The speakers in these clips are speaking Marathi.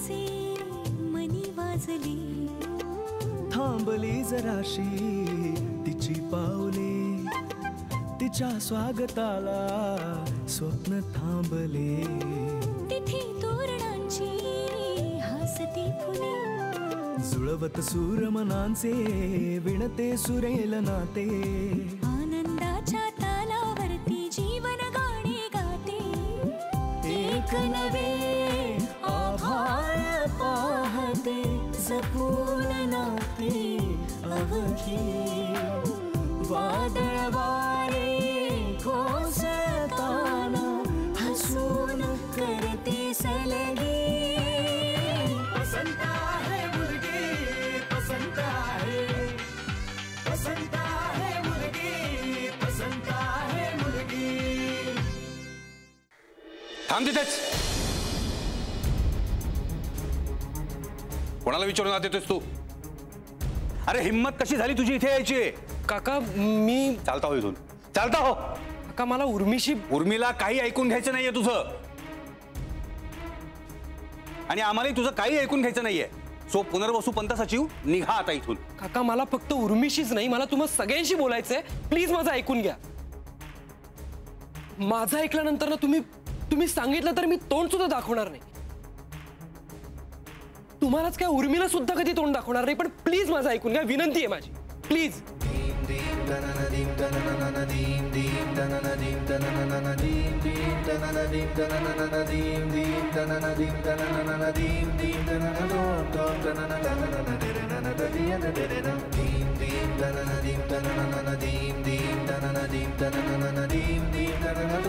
असे मनी वाजले, थांबली जराशी तिची पावले, तिच्या स्वागताला स्वप्न थांबले, तिथे तोरणांची हसती फुले, जुळवत सूर मनांचे विणते सुरेल नाते, आनंदाच्या तालावरती जीवन गाणे गाते, एक नवे आभाळ पाहते, जपून नाते अवघी, वादळ वारे कोसळताना हसून करते सलगी, पसंत आहे मुलगी, पसंत आहे, पसंत आहे मुलगी, पसंत आहे मुलगी. थांब तिथेच. कोणाला विचारून आत येतोस तू? अरे हिम्मत कशी झाली तुझी इथे यायची? काका मी चालता हो इथून, चालता हो. काका मला उर्मीला काही ऐकून घ्यायचं नाहीये तुझं, आणि आम्हालाही तुझं काही ऐकून घ्यायचं नाहीये. सो पुनर्वसू पंत सचिव, निघा आता इथून. काका मला फक्त उर्मीशीच नाही, मला तुम्हा सगळ्यांशी बोलायचंय. प्लीज माझं ऐकून घ्या. माझं ऐकल्यानंतर ना तुम्ही सांगितलं तर मी तोंड सुद्धा दाखवणार नाही. तुम्हालाच काय उर्मीला सुद्धा कधी तोंड दाखवणार नाही. पण प्लीज माझं ऐकून घ्या, विनंती आहे माझी, प्लीज.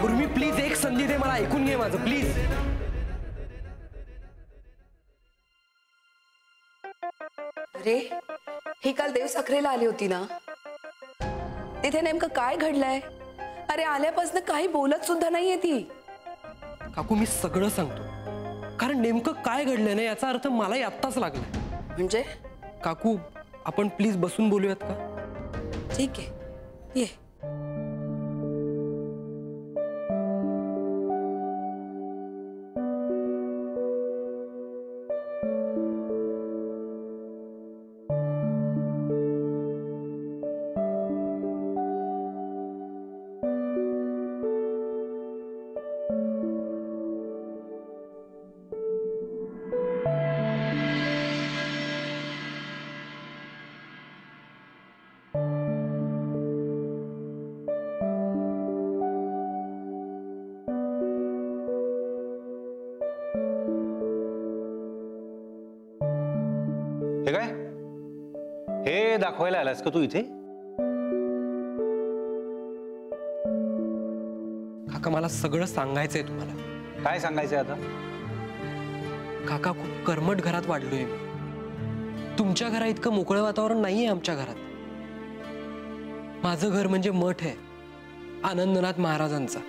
उर्मी प्लीज एक संधी दे, मला ऐकून घे माझं, प्लीज. अरे ही काल देवसाखरेला आली होती ना, तिथे नेमकं काय घडलंय? अरे आल्यापासून काही बोलत सुद्धा नाहीये ती. काकू मी सगळं सांगतो, कारण नेमकं काय घडलंय ना याचा अर्थ मलाही आत्ताच लागलाय. म्हणजे काकू आपण प्लीज बसून बोलूयात का? ठीक आहे, ये. हे काय हे दाखवायला आलास का तू इथे? काका मला सगळं सांगायचंय तुम्हाला. काय सांगायचंय आता? काका खूप कर्मठ घरात वाढलोय मी. तुमच्या घरा इतकं मोकळं वातावरण नाहीये आमच्या घरात. माझं घर म्हणजे मठ आहे आनंदनाथ महाराजांचा.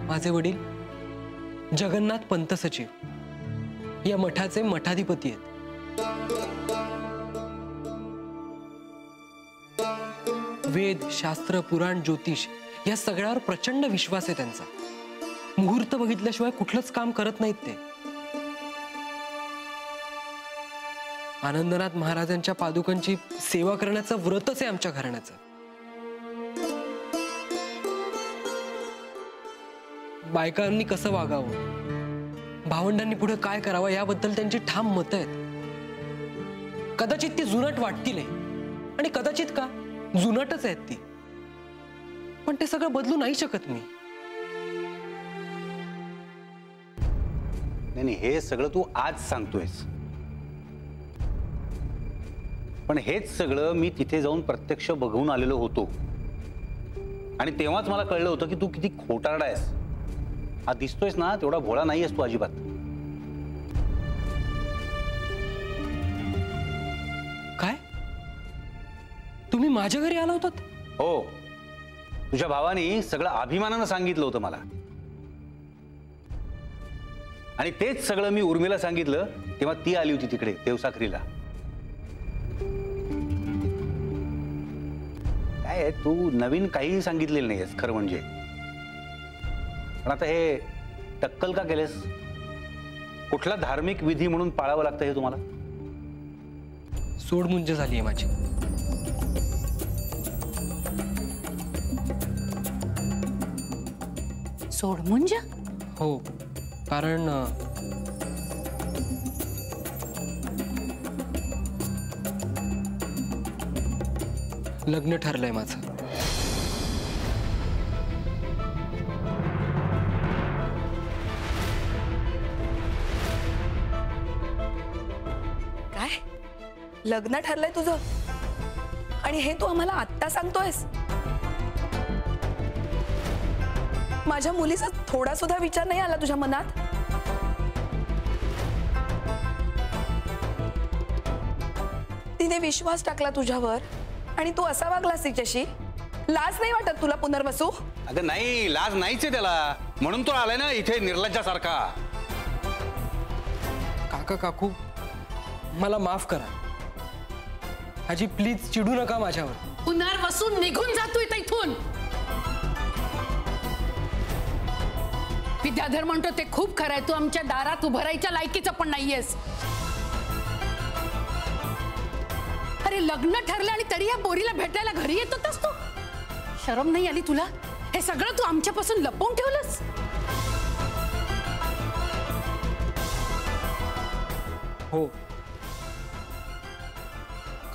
माझे वडील जगन्नाथ पंत सचिव या मठाचे मठाधिपती आहेत. वेद शास्त्र पुराण ज्योतिष या सगळ्यावर प्रचंड विश्वास आहे त्यांचा. मुहूर्त बघितल्याशिवाय कुठलंच काम करत नाहीत ते. आनंदनाथ महाराजांच्या पादुकांची सेवा करण्याचं व्रतच आहे आमच्या घराण्याचं. बायकांनी कसं वागावं, भावंडांनी पुढे काय करावं याबद्दल त्यांची ठाम मतं आहेत. कदाचित ती जुनाट वाटतील आणि कदाचित का जुनाटच आहेत ती, पण ते सगळं बदलू नाही शकत मी. नाही, हे सगळं तू आज सांगतोयस, पण हेच सगळं मी तिथे जाऊन प्रत्यक्ष बघून आलेलो होतो आणि तेव्हाच मला कळलं होतं की तू किती खोटारडा आहेस. हा दिसतोयस ना तेवढा भोळा नाहीयेस तू अजिबात. काय तुम्ही माझ्या घरी आला होतात? हो, तुझ्या भावानी सगळं अभिमानानं सांगितलं होतं मला, आणि तेच सगळं मी उर्मिला सांगितलं तेव्हा ती आली होती तिकडे देवसाखरीला. काय तू नवीन काही सांगितलेलं नाहीयेस खरं म्हणजे. पण आता हे टक्कल का केलेस? कुठला धार्मिक विधी म्हणून पाळावं लागतं हे तुम्हाला? सोडमुंज झाली आहे माझी. सोडमुंज? हो, कारण लग्न ठरलंय माझं. काय लग्न ठरलंय तुझं? आणि हे तू आम्हाला आत्ता सांगतोयस? माझ्या मुलीचा थोडा सुद्धा विचार नाही आला तुझ्या मनात? तिने विश्वास टाकला तुझ्यावर आणि तू असा वागलास तिच्याशी? लाज नाही वाटत तुला पुनर्वसू? अगं नाही, लाज नाहीच आहे त्याला, म्हणून तो आलाय ना इथे निर्लज्जासारखा. काका काकू मला माफ करा. आजी प्लीज चिडू नका माझ्यावर. पुनर्वसू निघून जातोय इथून. विद्याधर म्हणतो ते खूप खरं आहे. तू आमच्या दारात उभं राहायच्या लायकीचं पण नाहीयेस. अरे लग्न ठरलं आणि तरी या पोरीला भेटायला घरी येत होतास तू? शरम नाही आली तुला? हे सगळं तू आमच्यापासून लपवून ठेवलंस? हो,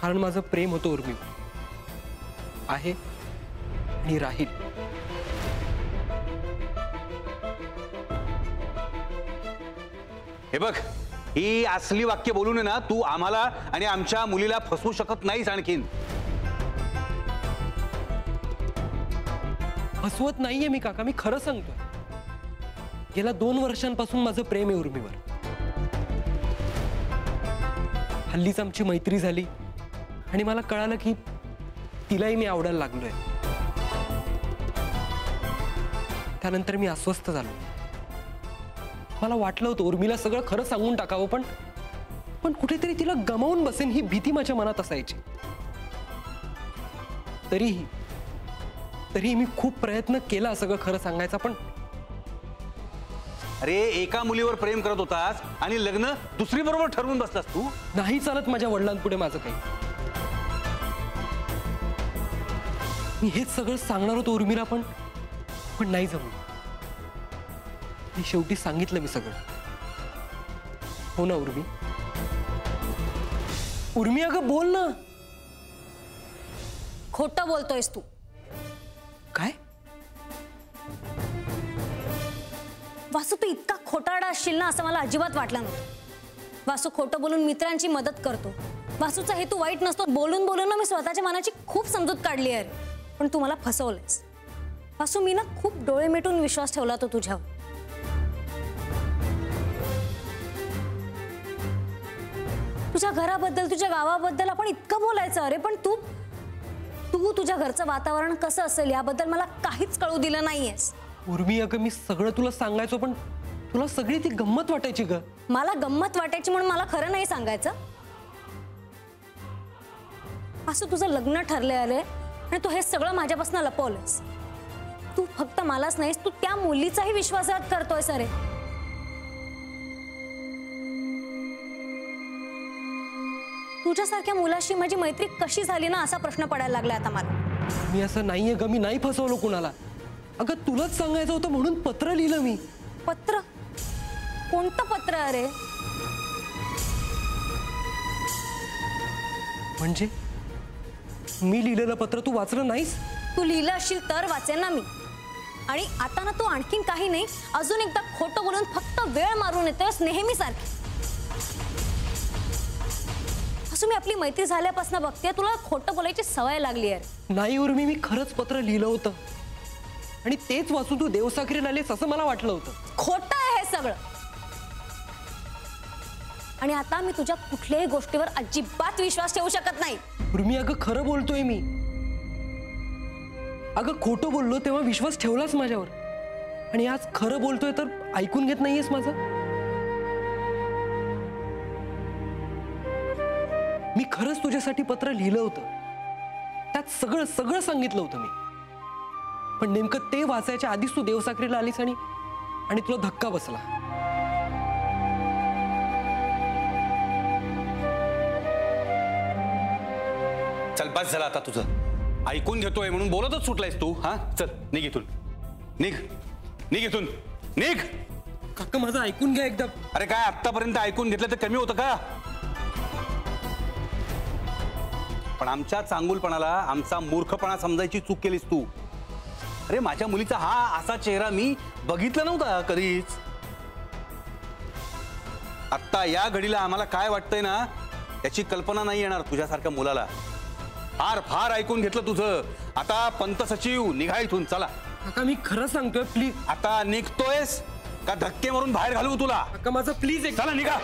कारण माझं प्रेम होतं उर्मी, आहे आणि राहील. हे बघ, ही असली वाक्य बोलून ना तू आम्हाला आणि आमच्या मुलीला फसवू शकत नाहीस. आणखीन फसवत नाहीये मी काका, मी खरं सांगतो. गेल्या 2 वर्षांपासून माझं प्रेम आहे उर्मीवर. हल्लीच आमची मैत्री झाली आणि मला कळालं की तिलाही मी आवडायला लागलोय. त्यानंतर मी अस्वस्थ झालो. मला वाटलं होतं उर्मीला सगळं खरं सांगून टाकावं, पण कुठेतरी तिला गमावून बसेन ही भीती माझ्या मनात असायची. तरीही मी खूप प्रयत्न केला सगळं खरं सांगायचा. पण अरे एका मुलीवर प्रेम करत होतास आणि लग्न दुसरी बरोबर ठरवून बसलास तू. नाही चालत माझ्या वडिलांपुढे माझं काही. मी हेच सगळं सांगणार होतो उर्मीला, पण नाही जमलं. मी शेवटी सांगितलं मी सगळं. हो ना उर्मी? उर्मी अगं बोल ना. खोटं बोलतोयस तू. काय? वासू तू इतका खोटारडा असशील ना असं मला अजिबात वाटलं नव्हतं. वासू खोटं बोलून मित्रांची मदत करतो. वासूचा हेतू वाईट नसतो. बोलून बोलून ना मी स्वतःच्या मनाची खूप समजूत काढली आहे. पण तू मला फसवलंस वासू. मी ना खूप डोळे मिटून विश्वास ठेवला तो तुझ्यावर. तुझ्या घराबद्दल तुझ्या गावाबद्दल आपण इतकं बोलायचं. अरे पण तू तुझ्या घरचं वातावरण कसं असेल याबद्दल मला काहीच कळू दिलं नाहीयेस. उर्मी अगं मी सगळं तुला सांगायचो, पण तुला सगळी ती गंमत वाटायची ग. मला गंमत वाटायची म्हणून मला खरं नाही सांगायचं. असं तुझं लग्न ठरले आले आणि तू हे सगळं माझ्यापासून लपवलंस. तू फक्त मलाच नाहीस, तू त्या मुलीचाही विश्वासघात करतोयस. अरे तुझ्यासारख्या मुलाशी माझी मैत्री कशी झाली ना असा प्रश्न पडायला लागला आता मला. मी असं नाहीये ग, मी नाही फसवलो कुणाला. अगं तुलाच सांगायचं होतं म्हणून पत्र लिहिलं मी. पत्र? कोणतं पत्र? अरे म्हणजे मी लिहिलेलं पत्र तू वाचलं नाहीस? तू लिहिलं असशील तर वाचेन ना मी. आणि आता ना तू आणखीन काही नाही, अजून एकदा खोटं बोलून फक्त वेळ मारून येतोस नेहमीसारखी. असं मी आपली मैत्री झाल्यापासून बघते तुला खोटं बोलायची सवय लागली आहे. नाही उर्मी, मी खरंच पत्र लिहिलं होतं आणि तेच वाचून तू देवसाखरीला आलीस असं मला वाटलं होतं. खोटं आहे हे सगळं. आणि आता मी तुझ्या कुठल्याही गोष्टीवर अजिबात विश्वास ठेवू शकत नाही. उर्मी अगं खरं बोलतोय मी. अगं खोटं बोललो तेव्हा विश्वास ठेवलास माझ्यावर, आणि आज खरं बोलतोय तर ऐकून घेत नाहीयेस माझं. मी खरंच तुझ्यासाठी पत्र लिहिलं होतं. त्यात सगळं सगळं सांगितलं होतं मी. पण नेमकं ते वाचायच्या आधीच तू देवसाखरीला आलीस आणि आणि तुला धक्का बसला. चल बस झालं आता तुझं. ऐकून घेतोय म्हणून बोलतच सुटलायस तू. हा चल निघ इथून. निघ निघ इथून निघ. काका माझं ऐकून घ्या एकदा. अरे काय आतापर्यंत ऐकून घेतलं तर कमी होतं का? पण आमच्या चांगुलपणाला आमचा मूर्खपणा समजायची चूक केलीस तू. अरे माझ्या मुलीचा हा असा चेहरा मी बघितला नव्हता कधीच. आत्ता या घडीला आम्हाला काय वाटतंय ना त्याची कल्पना नाही येणार तुझ्यासारख्या मुलाला. फार फार ऐकून घेतलं तुझं. आता पंत सचिव निघा इथून. चला काका मी खरं सांगतोय प्लीज. आता निघतोयस का धक्के मारून बाहेर घालवू तुला? काका माझं प्लीज एक. चला निघा.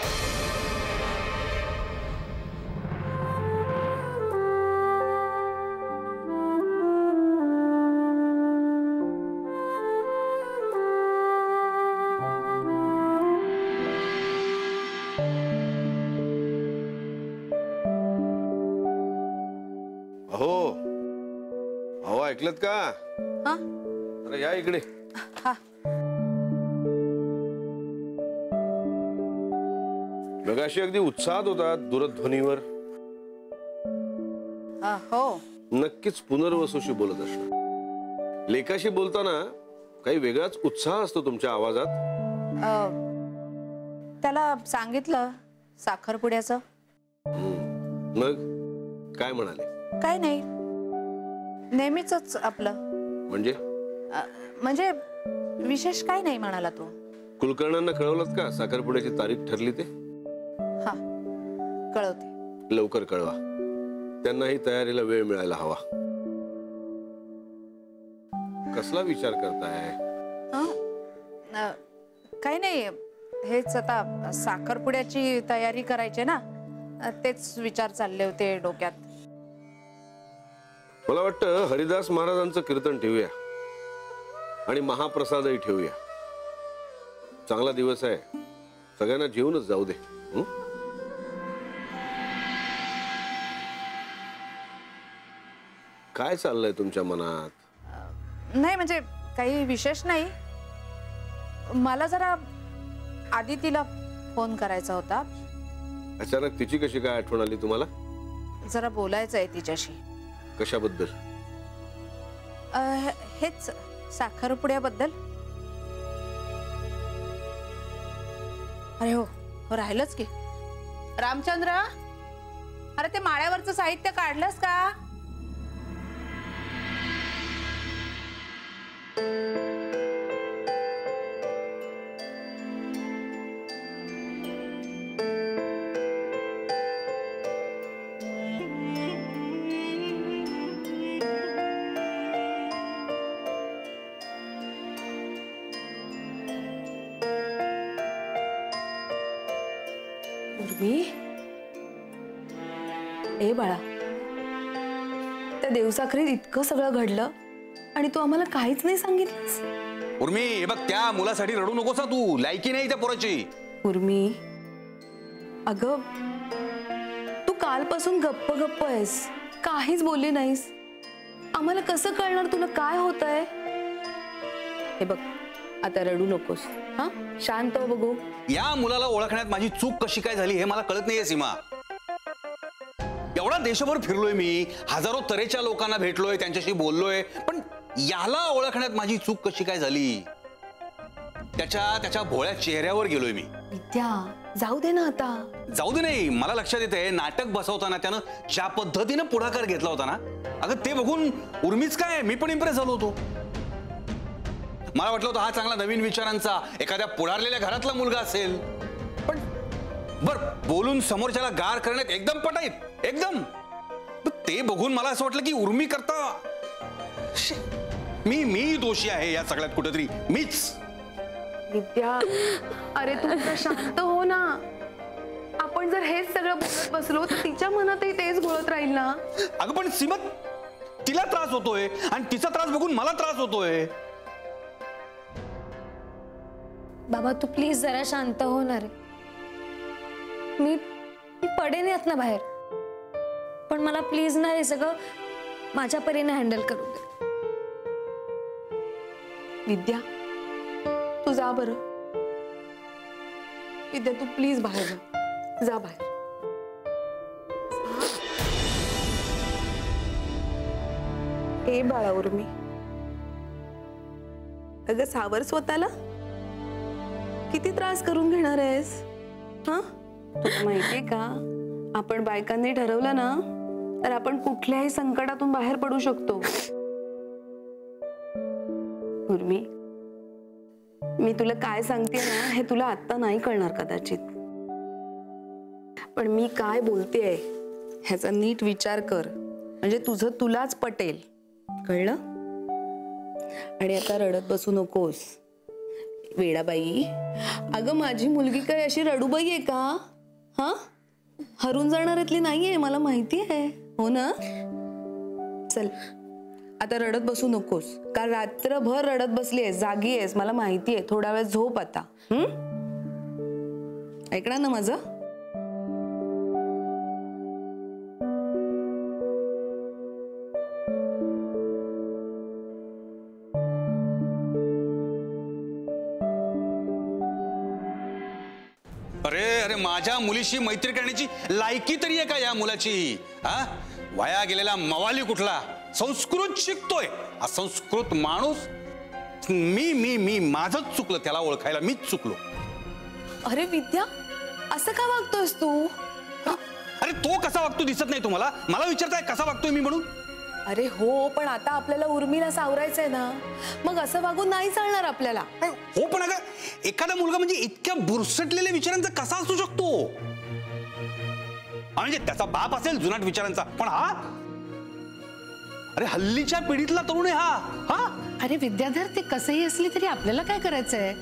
अहो ऐकलत का? हा अरे या इकडे. हा मगाशी अगदी उत्साहात होता दूरध्वनीवर. हो नक्कीच पुनर्वसूशी बोलत असणार. लेकाशी बोलताना काही वेगळाच उत्साह असतो तुमच्या आवाजात. त्याला सांगितलं साखरपुड्याचं. मग काय म्हणाले? काय नाही नेहमीच आपलं. म्हणजे विशेष काय नाही म्हणाला तो. कुलकर्णांना कळवलत का साखरपुड्याची तारीख ठरली ते? हा कळवते. लवकर कळवा. त्यांनाही तयारीला वेळ मिळायला हवा. कसला विचार करताय? काही नाही हेच आता साखरपुड्याची तयारी करायची ना तेच विचार चालले होते डोक्यात. मला वाटतं हरिदास महाराजांचं कीर्तन ठेवूया आणि महाप्रसादही ठेवूया. चांगला दिवस आहे. सगळ्यांना जेवूनच जाऊ दे. काय चाललंय तुमच्या मनात? नाही म्हणजे काही विशेष नाही. मला जरा आदितीला फोन करायचा होता. अचानक तिची कशी काय आठवण आली तुम्हाला? जरा बोलायचं आहे तिच्याशी. कशाबद्दल? हेच साखरपुड्याबद्दल. अरे हो हो राहिलंच की. रामचंद्र अरे ते माळ्यावरचं साहित्य काढलंस का? उर्मी ए बाळा त्या देवसाखरीत इतकं सगळं घडलं आणि तू आम्हाला काहीच नाही सांगितलंस. उर्मी हे बघ त्या मुलासाठी रडू नकोस तू. लायकी नाही त्या पोराची. उर्मी अगं तू कालपासून गप्प गप्प आहेस. काहीच बोलली नाहीस. आम्हाला कसं कळणार तुला काय होतंय? हे बघ आता रडू नकोस. हा शांत हो बघू. या मुलाला ओळखण्यात माझी चूक कशी काय झाली हे मला कळत नाहीये सीमा. एवढा देशभर फिरलोय मी. हजारो तऱ्हेच्या लोकांना भेटलोय त्यांच्याशी बोललोय. पण याला ओळखण्यात माझी चूक कशी काय झाली? त्याच्या भोळ्या चेहऱ्यावर गेलोय मी. विद्या जाऊ दे ना आता. जाऊ दे नाही. मला लक्षात येते नाटक बसवताना त्यानं ज्या पद्धतीनं पुढाकार घेतला होता ना अगं ते बघून उर्मीच काय मी पण इम्प्रेस झालो होतो. मला वाटलं होतं हा चांगला नवीन विचारांचा एखाद्या पुढारलेल्या घरातला मुलगा असेल. पण बर बोलून समोरच्याला गार करण्यात एकदम पटाईत एकदम. ते बघून मला असं वाटलं की उर्मी करता मी दोषी आहे या सगळ्यात कुठेतरी. मीच. विद्या अरे तू आता शांत हो ना. आपण जर हेच सगळं बोलत बसलो तर तिच्या मनातही तेच घोळत राहील ना. अगं पण सीमा तिला त्रास होतोय आणि तिचा त्रास बघून मला त्रास होतोय. बाबा तू प्लीज जरा शांत होणार. मी पडेन यात ना बाहेर. पण मला प्लीज ना हे सगळं माझ्या परीने हँडल करू दे. विद्या तू तू जा बरं. विद्या तू प्लीज बाहेर जा बाहेर. ए बाळा उर्मी, अगं सावर स्वतःला. किती त्रास करून घेणार आहेस? हा, तुला माहितीये का, आपण बायकांनी ठरवलं ना तर आपण कुठल्याही संकटातून बाहेर पडू शकतो. उर्मी, मी तुला काय सांगते ना हे तुला आत्ता नाही कळणार कदाचित, पण मी काय बोलतेय ह्याचा नीट विचार कर, म्हणजे तुझं तुलाच पटेल. कळलं? आणि आता रडत बसू नकोस. वेडाबाई, अगं माझी मुलगी काय अशी रडूबाई आहे का? हा, हरून जाणाऱ्यातली नाहीये, मला माहिती आहे. हो ना? चल आता रडत बसू नकोस, कारण रात्रभर रडत बसली आहेस, जागी आहेस, मला माहिती आहे. थोडा वेळ झोप आता. ऐकणार ना माझं? अरे अरे, माझ्या मुलीशी मैत्री करण्याची लायकी तरी आहे का या मुलाची? हा, वाया गेलेला मवाली कुठला, संस्कृत शिकतोय. असंस्कृत माणूस. मी माझंच चुकलं त्याला ओळखायला, मीच चुकलो. अरे विद्या, असं का वागतोयस तू? अरे तो कसा वागतो दिसत नाही तुम्हाला? मला विचारताय कसा वागतोय मी म्हणून? अरे हो, पण आता आपल्याला उर्मीला सावरायचंय ना, मग असं वागून नाही चालणार आपल्याला. हो, पण अगं एखादा मुलगा म्हणजे इतक्या बुरसटलेल्या विचारांचा कसा असू शकतो? म्हणजे त्याचा बाप असेल जुनाट विचारांचा, पण हा, अरे हल्लीच्या पिढीतला तरुण आहे हा. अरे विद्याधर, ते कसंही असली तरी आपल्याला काय करायचंय?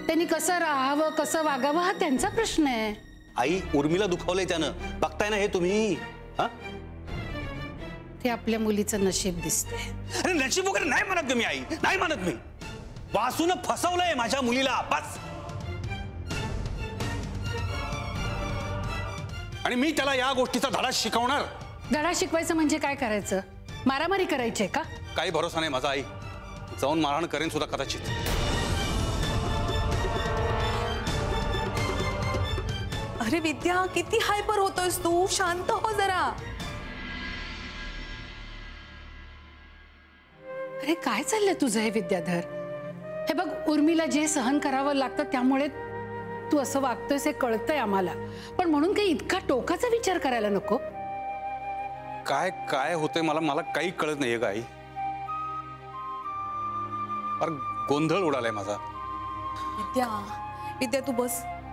त्यांनी कसं राहावं, कसं वागावं हा त्यांचा प्रश्न आहे. आई, उर्मीला दुखावलंय त्यानं, बघताय ना हे तुम्ही. हा, ते आपल्या मुलीचं नशीब दिसते. अरे नशीब वगैरे नाही म्हणत मी आई, नाही म्हणत मी. वासून फसवलंय माझ्या मुलीला, बस. आणि मी त्याला या गोष्टीचा धडा शिकवणार. धडा शिकवायचं म्हणजे काय करायचं? मारामारी करायची का? काही भरोसा नाही माझा आई. जाऊन मारहाण करेन सुद्धा कदाचित. अरे विद्या, किती हायपर होतोयस तू? शांत हो जरा. अरे काय चाललंय तुझं हे विद्याधर? हे बघ, उर्मीला जे सहन करावं लागतं त्यामुळे तू असं वागतोयस हे कळतंय आम्हाला, पण म्हणून काही इतका टोकाचा विचार करायला नको. काय काय होतंय मला काही कळत नाहीये का आई? अरे गोंधळ उडालाय माझा. विद्या तू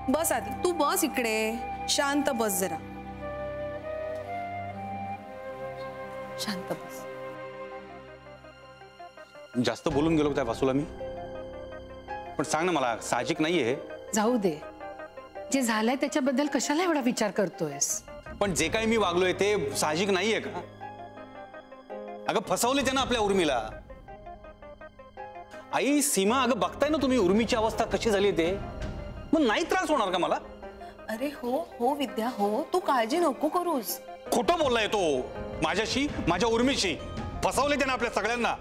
बस आधी, तू बस इकडे, शांत बस जरा, शांत बस. जास्त बोलून गेलो त्या वासूला मी, पण सांग ना, मला साहजिक नाहीये. जाऊ दे, जे झालंय त्याच्याबद्दल कशाला एवढा विचार करतोयस? पण जे काही मी वागलोय ते साहजिक नाहीये का? अगं फसवले त्यानं आपल्या उर्मीला. आई सीमा, अगं बघताय ना तुम्ही उर्मीची अवस्था कशी झाली ते. मग नाही त्रास होणार का मला? अरे हो विद्या, हो, तू काळजी नको करूस. खोटं बोललाय तो माझ्याशी, माझ्या उर्मीशी. फसवले त्यानं आपल्या सगळ्यांना.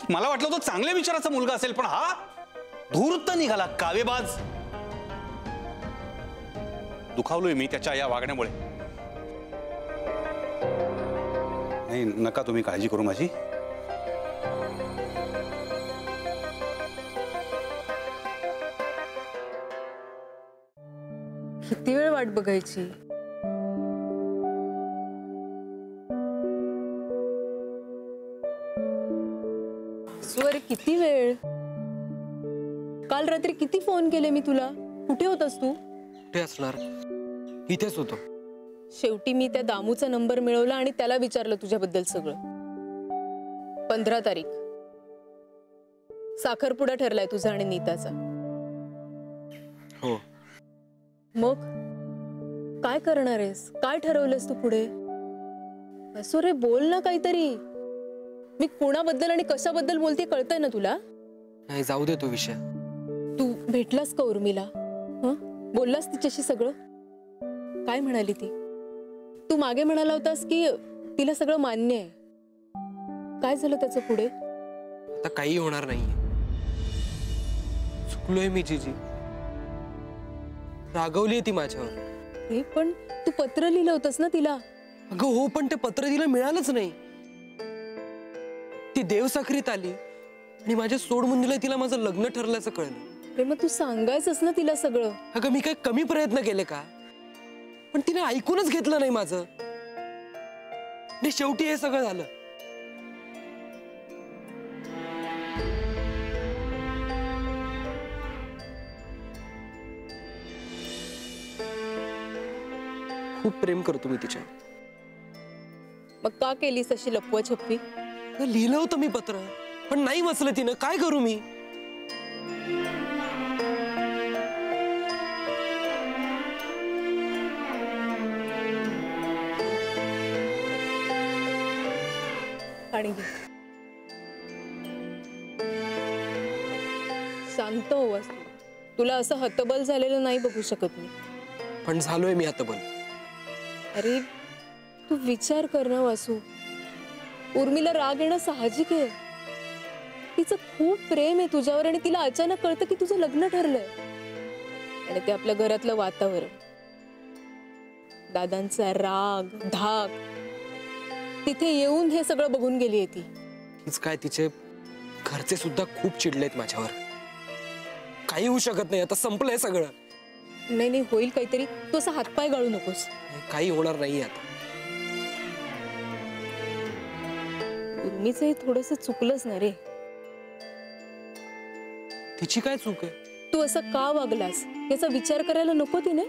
मला वाटलं तो चांगल्या विचाराचा मुलगा असेल, पण हा धूर्त निघाला, कावेबाज. दुखावलोय मी त्याच्या या वागण्यामुळे. नाही, नका तुम्ही काळजी करू माझी. किती वेळ वाट बघायची? अरे किती वेळ? काल रात्री किती फोन केले मी तुला, कुठे होतास तू? कुठे असणार, इथेच होतो. शेवटी मी त्या दामूचा नंबर मिळवला आणि त्याला विचारलं तुझ्याबद्दल सगळं. 15 तारीख साखरपुडा ठरलाय तुझा आणि नीताचा. हो. मग काय करणार आहेस? काय ठरवलंस तू पुढे? असो रे, बोल ना काहीतरी. मी कोणाबद्दल आणि कशाबद्दल बोलते कळतंय ना तुला? नाही, जाऊ दे तो विषय. तू भेटलास का उर्मीला? बोललास तिच्याशी सगळं? काय म्हणाली ती? तू मागे म्हणाला होतास की तिला सगळं मान्य आहे. काय झालं त्याचं पुढे? आता काही होणार नाहीये. चुकलोय मी जीजी. रागवलीये ती माझ्यावर. हे पण तू पत्र लिहिलं होतंस ना तिला. अगं हो, पण ते पत्र तिला मिळालंच नाही. ती देवसाखरीत आली आणि माझ्या सोडमुंडीला तिला माझं लग्न ठरल्याचं कळलं. अरे मग तू सांगायचंस ना तिला सगळं. अगं मी काय कमी प्रयत्न केले का? पण तिने ऐकूनच घेतलं नाही माझं. आणि शेवटी हे सगळं झालं. खूप प्रेम करतो मी तिच्या. मग का केलीस अशी लपवा छप्पी? लिहिलं होतं मी पत्र, पण नाही वाचलं तिनं. काय करू मी? पाणी घे. शांत हो वासू. तुला असं हतबल झालेलं नाही बघू शकत मी. पण झालोय मी आता. पण अरे तू विचार कर ना वासू. उर्मिला राग येणं साहजिक आहे. तिचं खूप प्रेम आहे तुझ्यावर आणि तिला अचानक कळतं की तुझं लग्न ठरलंय. आणि ते आपल्या घरातलं वातावरण, दादांचा राग धाक, तिथे येऊन हे सगळं बघून गेली ती. हीच काय, तिचे घरचे सुद्धा खूप चिडलेत माझ्यावर. काही होऊ शकत नाही, आता संपलंय सगळं. नाही नाही, होईल काहीतरी. तू असं हातपाय गाळू नकोस. काही होणार नाही आता. उर्मीचं हे थोडंसं चुकलंच ना रे. तिची काय चूक आहे? तू असं का वागलास याचा विचार करायला नको तिने?